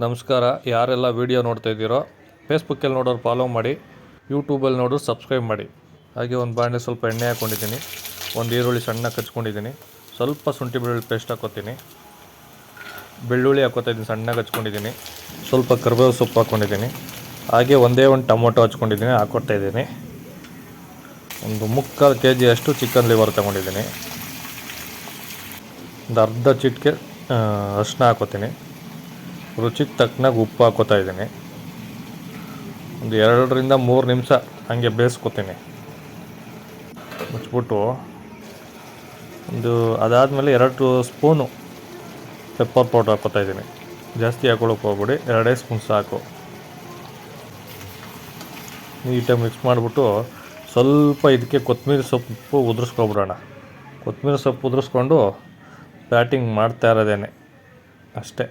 ನಮಸ್ಕಾರ. ಯಾರೆಲ್ಲ ವೀಡಿಯೋ ನೋಡ್ತಾ ಇದ್ದೀರೋ ಫೇಸ್ಬುಕ್ಕಲ್ಲಿ ನೋಡೋರು ಫಾಲೋ ಮಾಡಿ, ಯೂಟ್ಯೂಬಲ್ಲಿ ನೋಡೋರು ಸಬ್ಸ್ಕ್ರೈಬ್ ಮಾಡಿ. ಹಾಗೆ ಒಂದು ಬಾಣಲೆ ಸ್ವಲ್ಪ ಎಣ್ಣೆ ಹಾಕ್ಕೊಂಡಿದ್ದೀನಿ, ಒಂದು ಈರುಳ್ಳಿ ಸಣ್ಣ ಹಚ್ಕೊಂಡಿದ್ದೀನಿ, ಸ್ವಲ್ಪ ಶುಂಠಿ ಬೆಳ್ಳುಳ್ಳಿ ಪೇಸ್ಟ್ ಹಾಕ್ಕೊತೀನಿ, ಬೆಳ್ಳುಳ್ಳಿ ಹಾಕ್ಕೊತಾ ಇದ್ದೀನಿ, ಸಣ್ಣಗೆ ಹಚ್ಕೊಂಡಿದ್ದೀನಿ, ಸ್ವಲ್ಪ ಕರಿಬೇವು ಸೊಪ್ಪು ಹಾಕ್ಕೊಂಡಿದ್ದೀನಿ, ಹಾಗೆ ಒಂದೇ ಒಂದು ಟೊಮೊಟೊ ಹಚ್ಕೊಂಡಿದ್ದೀನಿ ಹಾಕ್ಕೊತಾ ಇದ್ದೀನಿ. ಒಂದು 3/4 kg ಅಷ್ಟು ಚಿಕನ್ ಲಿವರ್ ತೊಗೊಂಡಿದ್ದೀನಿ. ಒಂದು ಅರ್ಧ ಚಿಟಿಕೆ ಅರಿಶಿನ ಹಾಕ್ಕೊತೀನಿ, ರುಚಿಗೆ ತಕ್ಕನಾಗ ಉಪ್ಪು ಹಾಕ್ಕೊತಾ ಇದ್ದೀನಿ. ಒಂದು 2-3 ನಿಮಿಷ ಹಾಗೆ ಬೇಯಿಸ್ಕೊತೀನಿ ಮುಚ್ಚಿಬಿಟ್ಟು. ಅದಾದಮೇಲೆ 2 ಸ್ಪೂನು ಪೆಪ್ಪರ್ ಪೌಡ್ರ್ ಹಾಕ್ಕೊತಾ ಇದ್ದೀನಿ. ಜಾಸ್ತಿ ಹಾಕ್ಕೊಳಕ್ಕೆ ಹೋಗ್ಬಿಡಿ, 2 ಸ್ಪೂನ್ ಸಾಕು. ನೀಟಾಗಿ ಮಿಕ್ಸ್ ಮಾಡಿಬಿಟ್ಟು ಸ್ವಲ್ಪ ಇದಕ್ಕೆ ಕೊತ್ತಂಬರಿ ಸೊಪ್ಪು ಉದುರಿಸ್ಕೊಬಿಡೋಣ. ಕೊತ್ತಂಬರಿ ಸೊಪ್ಪು ಉದುರಿಸ್ಕೊಂಡು ಬ್ಯಾಟಿಂಗ್ ಮಾಡ್ತಾ ಇರೋದೇನೆ ಅಷ್ಟೇ.